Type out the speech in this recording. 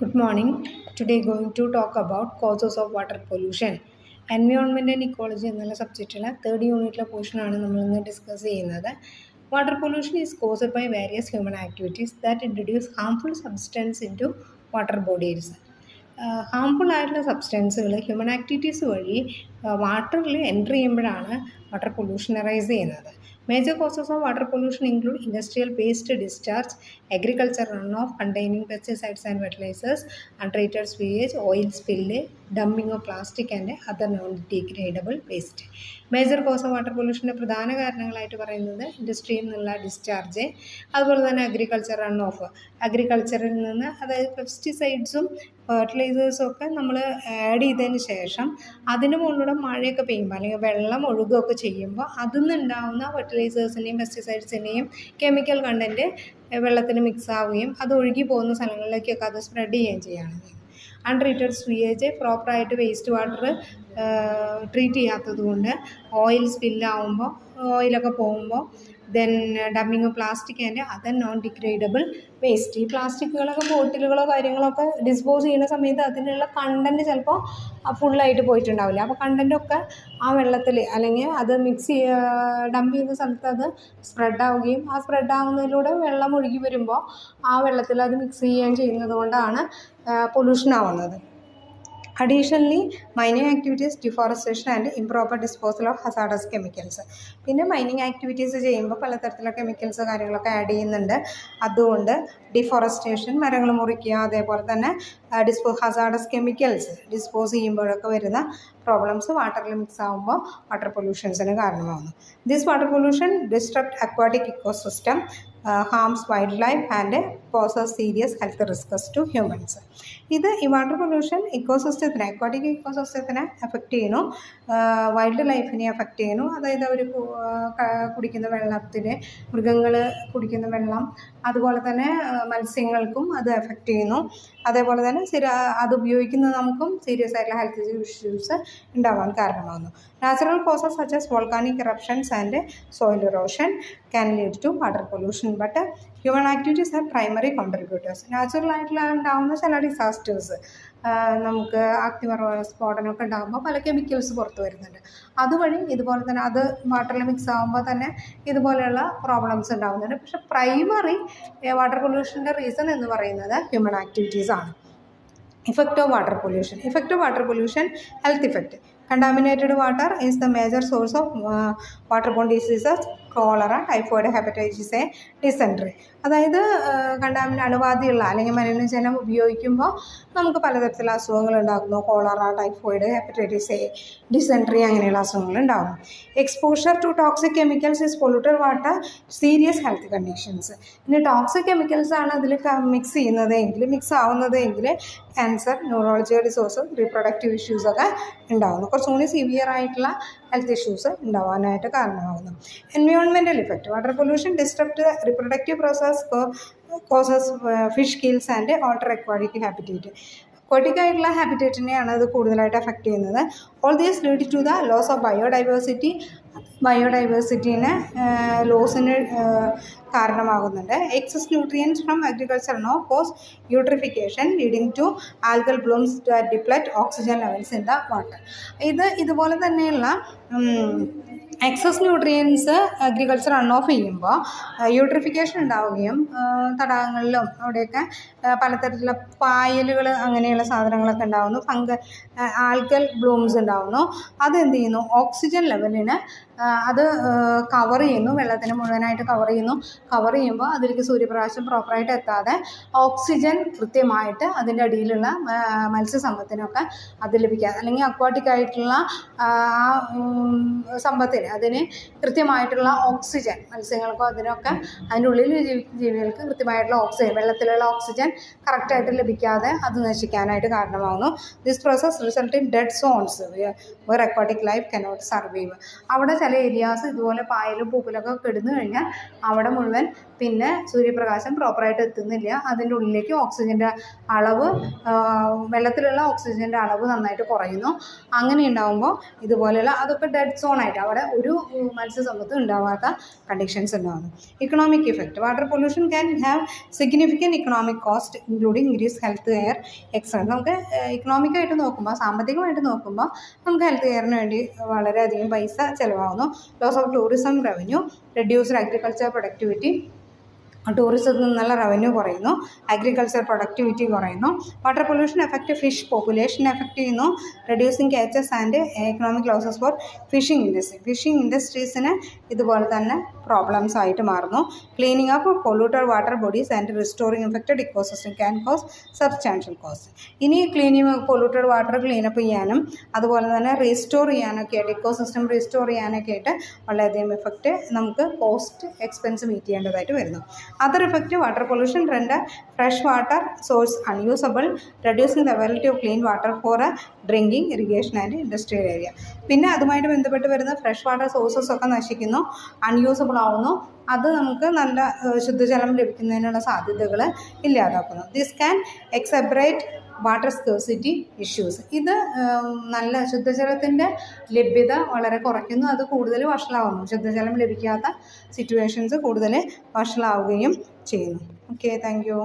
Good morning. Today going to talk about causes of water pollution. Environment and ecology എന്നുള്ള സബ്ജക്റ്റിലെ third യൂണിറ്റിലെ പോർഷനാണ് നമ്മളിന്ന് discuss ചെയ്യുന്നത്. Water pollution is caused by various human activities that introduce harmful substance in to water bodies. Harmful ആയിട്ടുള്ള സബ്സ്റ്റൻസുകൾ human activities വഴി വാട്ടറിൽ enter ചെയ്യുമ്പോഴാണ് വാട്ടർ പൊല്യൂഷൻ അറൈസ് ചെയ്യുന്നത്. Major causes of water pollution include industrial waste discharge, agriculture runoff containing pesticides and fertilizers, untreated sewage, oil spill, dumping of plastic and other non-degradable waste. Major cause of water പൊല്യൂഷൻ്റെ പ്രധാന കാരണങ്ങളായിട്ട് പറയുന്നത് ഇൻഡസ്ട്രിയിൽ നിന്നുള്ള discharge, അതുപോലെ തന്നെ agriculture run of, അഗ്രികൾച്ചറിൽ നിന്ന് അതായത് പെസ്റ്റിസൈഡ്സും ഫെർട്ടിലൈസേഴ്സും ഒക്കെ നമ്മൾ ആഡ് ചെയ്തതിന് ശേഷം അതിന് മുകളിലൂടെ മഴയൊക്കെ പെയ്യുമ്പോൾ അല്ലെങ്കിൽ വെള്ളം ഒഴുകുകയൊക്കെ ചെയ്യുമ്പോൾ അതിൽ നിന്നുണ്ടാവുന്ന ഫെർട്ടിലൈസേഴ്സിൻ്റെയും പെസ്റ്റിസൈഡ്സിൻ്റെയും കെമിക്കൽ കണ്ടൻറ്റ് വെള്ളത്തിന് മിക്സ് ആവുകയും അത് ഒഴുകി പോകുന്ന സ്ഥലങ്ങളിലേക്കൊക്കെ അത് സ്പ്രെഡ് ചെയ്യുകയും ചെയ്യുകയാണ്. അൺട്രീറ്റഡ് സ്വീവേജ്, പ്രോപ്പറായിട്ട് വേസ്റ്റ് വാട്ടർ ട്രീറ്റ് ചെയ്യാത്തത് കൊണ്ട് ഓയിൽ സ്പില്ലാവുമ്പോൾ ഓയിലൊക്കെ പോകുമ്പോൾ then dumping plastic and other non degradable waste. ഈ പ്ലാസ്റ്റിക്കുകളൊക്കെ ബോട്ടിലുകളോ കാര്യങ്ങളൊക്കെ ഡിസ്പോസ് ചെയ്യുന്ന സമയത്ത് അതിനുള്ള കണ്ടൻറ്റ് ചിലപ്പോൾ ഫുള്ളായിട്ട് പോയിട്ടുണ്ടാവില്ല. അപ്പോൾ കണ്ടൻറ്റൊക്കെ ആ വെള്ളത്തിൽ അല്ലെങ്കിൽ അത് ഡംപ് ചെയ്യുന്ന സ്ഥലത്ത് അത് സ്പ്രെഡാവുകയും ആ സ്പ്രെഡാവുന്നതിലൂടെ വെള്ളം ഒഴുകി വരുമ്പോൾ ആ വെള്ളത്തിൽ അത് മിക്സ് ചെയ്യുകയും ചെയ്യുന്നത് കൊണ്ടാണ് പൊല്യൂഷൻ ആവുന്നത്. Additionally, mining activities, deforestation and improper disposal of hazardous chemicals. പിന്നെ മൈനിങ് ആക്ടിവിറ്റീസ് ചെയ്യുമ്പോൾ പലതരത്തിലുള്ള കെമിക്കൽസ് കാര്യങ്ങളൊക്കെ ആഡ് ചെയ്യുന്നുണ്ട്. അതുകൊണ്ട് ഡിഫോറസ്റ്റേഷൻ, മരങ്ങൾ മുറിക്കുക, അതേപോലെ തന്നെ ഹസാർഡസ് കെമിക്കൽസ് ഡിസ്പോസ് ചെയ്യുമ്പോഴൊക്കെ വരുന്ന പ്രോബ്ലംസ് വാട്ടറിൽ മിക്സ് ആകുമ്പോൾ വാട്ടർ പൊല്യൂഷൻസിന് കാരണമാകുന്നു. This water pollution distract aquatic ecosystem, harms wildlife and poses serious health risks to humans. ഇത് ഈ വാട്ടർ പൊല്യൂഷൻ ഇക്കോസിസ്റ്റത്തിനെ, അക്വാട്ടിക് ഇക്കോസിസ്റ്റത്തിനെ എഫക്റ്റ് ചെയ്യുന്നു, വൈൽഡ് ലൈഫിനെ എഫക്റ്റ് ചെയ്യുന്നു. അതായത് അവർ കുടിക്കുന്ന വെള്ളത്തിൽ, മൃഗങ്ങൾ കുടിക്കുന്ന വെള്ളം, അതുപോലെ തന്നെ മത്സ്യങ്ങൾക്കും അത് എഫക്റ്റ് ചെയ്യുന്നു. അതേപോലെ തന്നെ അത് ഉപയോഗിക്കുന്ന നമുക്കും സീരിയസ് ആയിട്ടുള്ള ഹെൽത്ത് ഇഷ്യൂസ് ഉണ്ടാവാൻ കാരണമാകുന്നു. Natural causes such as volcanic eruptions and soil erosion can lead to water pollution, but human activities are primary contributors. Natural ആയിട്ടുള്ള ഉണ്ടാകുന്ന ചില ഡിസാസ്റ്റേഴ്സ്, നമുക്ക് അഗ്നിപർവ്വത സ്ഫോടനമൊക്കെ ഉണ്ടാകുമ്പോൾ പല കെമിക്കൽസ് പുറത്ത് വരുന്നുണ്ട്. അതുവഴി ഇതുപോലെ തന്നെ അത് വാട്ടറിൽ മിക്സ് ആകുമ്പോൾ തന്നെ ഇതുപോലെയുള്ള പ്രോബ്ലംസ് ഉണ്ടാകുന്നുണ്ട്. പക്ഷേ പ്രൈമറി വാട്ടർ പൊല്യൂഷൻ്റെ റീസൺ എന്ന് പറയുന്നത് ഹ്യൂമൻ ആക്ടിവിറ്റീസ് ആണ്. Effect of water pollution. Effect of water pollution, health effect. Contaminated water is the major source of waterborne diseases, cholera, typhoid, hepatitis A, dysentery. അതായത് അണുബാധയുള്ള അല്ലെങ്കിൽ മലിനജലം ഉപയോഗിക്കുമ്പോൾ നമുക്ക് പലതരത്തിലുള്ള അസുഖങ്ങൾ ഉണ്ടാകുന്നു. Cholera, typhoid, hepatitis A, dysentery അങ്ങനെയുള്ള അസുഖങ്ങൾ ഉണ്ടാകുന്നു. Exposure to toxic chemicals is polluted water, serious health conditions. ഇനി ടോക്സിക് കെമിക്കൽസ് ആണ് അതിൽ മിക്സ് ആവുന്നത് എങ്കിൽ ക്യാൻസർ, ന്യൂറോളജിക്കൽ ഡിസോഴ്സും റീപ്രൊഡക്റ്റീവ് ഇഷ്യൂസൊക്കെ ഉണ്ടാകുന്നു. കുറച്ചുകൂടി സിവിയർ ആയിട്ടുള്ള ഹെൽത്ത് ഇഷ്യൂസ് ഉണ്ടാവാനായിട്ട് കാരണമാകുന്നു. Environmental effect. Water pollution disturb the reproductive process, causes fish kills and alter aquatic habitat. Aquatic ആയിട്ടുള്ള ഹാബിറ്റേറ്റിനെയാണ് അത് കൂടുതലായിട്ട് എഫക്റ്റ് ചെയ്യുന്നത്. All these lead to the loss of ബയോഡൈവേഴ്സിറ്റീനെ ലോസിന് കാരണമാകുന്നുണ്ട്. Excess nutrients from agriculture cause eutrophication leading to algal blooms deplete oxygen levels in the water. ഇതുപോലെ തന്നെയുള്ള excess nutrients agriculture run off ചെയ്യുമ്പോൾ യൂട്രിഫിക്കേഷൻ ഉണ്ടാവുകയും തടാകങ്ങളിലും അവിടെയൊക്കെ പലതരത്തിലുള്ള പായലുകൾ അങ്ങനെയുള്ള സാധനങ്ങളൊക്കെ ഉണ്ടാകുന്നു. ആൽഗൽ ബ്ലൂംസ് ഉണ്ടാകുന്നു. അതെന്ത് ചെയ്യുന്നു? ഓക്സിജൻ ലെവലിന് അത് കവർ ചെയ്യുന്നു, വെള്ളത്തിന് മുഴുവനായിട്ട് കവർ ചെയ്യുമ്പോൾ അതിലേക്ക് സൂര്യപ്രകാശം പ്രോപ്പറായിട്ട് എത്താതെ ഓക്സിജൻ കൃത്യമായിട്ട് അതിൻ്റെ അടിയിലുള്ള മത്സ്യസമ്പത്തിനൊക്കെ അത് ലഭിക്കാതെ, അല്ലെങ്കിൽ അക്വാട്ടിക് ആയിട്ടുള്ള ആ സമ്പത്തിന് അതിന് കൃത്യമായിട്ടുള്ള ഓക്സിജൻ, മത്സ്യങ്ങൾക്കോ അതിനൊക്കെ അതിനുള്ളിൽ ജീവികൾക്ക് കൃത്യമായിട്ടുള്ള ഓക്സിജൻ, വെള്ളത്തിലുള്ള ഓക്സിജൻ കറക്റ്റായിട്ട് ലഭിക്കാതെ അത് നശിക്കാനായിട്ട് കാരണമാകുന്നു. This process result in dead zones where aquatic life cannot survive. അവിടെ ചില ഏരിയാസ് ഇതുപോലെ പായലും പൂപ്പലൊക്കെ കിടന്നു കഴിഞ്ഞാൽ അവിടെ മുഴുവൻ പിന്നെ സൂര്യപ്രകാശം പ്രോപ്പറായിട്ട് എത്തുന്നില്ല, അതിൻ്റെ ഉള്ളിലേക്ക് ഓക്സിജൻ്റെ അളവ്, വെള്ളത്തിലുള്ള ഓക്സിജൻ്റെ അളവ് നന്നായിട്ട് കുറയുന്നു. അങ്ങനെ ഉണ്ടാകുമ്പോൾ ഇതുപോലെയുള്ള അതൊക്കെ ഡെഡ് സോണായിട്ട് അവിടെ ഒരു മത്സ്യസമ്പത്തും ഉണ്ടാവാത്ത കണ്ടീഷൻസ് ഉണ്ടാകുന്നു. Economic effect. Water pollution can have significant economic cost including increase health care etcetera. നമുക്ക് ഇക്കണോമിക്കായിട്ട് നോക്കുമ്പോൾ, സാമ്പത്തികമായിട്ട് നോക്കുമ്പോൾ നമുക്ക് ഹെൽത്ത് കെയറിന് വേണ്ടി വളരെയധികം പൈസ ചിലവാകുന്നു. Loss of tourism revenue, reduced agriculture productivity, ടൂറിസത്തിൽ നിന്നുള്ള റവന്യൂ കുറയുന്നു, അഗ്രികൾച്ചർ പ്രൊഡക്ടിവിറ്റി കുറയുന്നു. Water pollution effect fish population effect ചെയ്യുന്നു, reducing catches and economic losses for fishing industry. Fishing ഇൻഡസ്ട്രീസിന് ഇതുപോലെ തന്നെ പ്രോബ്ലംസ് ആയിട്ട് മാറുന്നു. Cleaning up polluted water bodies and restoring infected ecosystem can cause substantial cost. ഇനി polluted water cleanup ചെയ്യാനും അതുപോലെ തന്നെ റീസ്റ്റോർ ചെയ്യാനൊക്കെ ആയിട്ട്, ഇക്കോസിസ്റ്റം റീസ്റ്റോർ ചെയ്യാനൊക്കെ ആയിട്ട് വളരെയധികം എഫക്റ്റ് നമുക്ക് കോസ്റ്റ് എക്സ്പെൻസ് മീറ്റ് ചെയ്യേണ്ടതായിട്ട് വരുന്നു. Other effect, water pollution render fresh water source unusable, reducing the availability of clean water for drinking, irrigation and industrial area. പിന്നെ അതുമായിട്ട് ബന്ധപ്പെട്ട് വരുന്ന ഫ്രഷ് വാട്ടർ സോഴ്സസ് ഒക്കെ നശിക്കുന്നു, അൺയൂസബിൾ ആവുന്നു. അത് നമുക്ക് നല്ല ശുദ്ധജലം ലഭിക്കുന്നതിനുള്ള സാധ്യതകൾ ഇല്ലാതാക്കുന്നു. This can exacerbate water scarcity issues. ഇത് നല്ല ശുദ്ധജലത്തിൻ്റെ ലഭ്യത വളരെ കുറയ്ക്കുന്നു, അത് കൂടുതൽ വഷളാവുന്നു. ശുദ്ധജലം ലഭിക്കാത്ത സിറ്റുവേഷൻസ് കൂടുതൽ വഷളാവുകയും ചെയ്യുന്നു. Okay, thank you.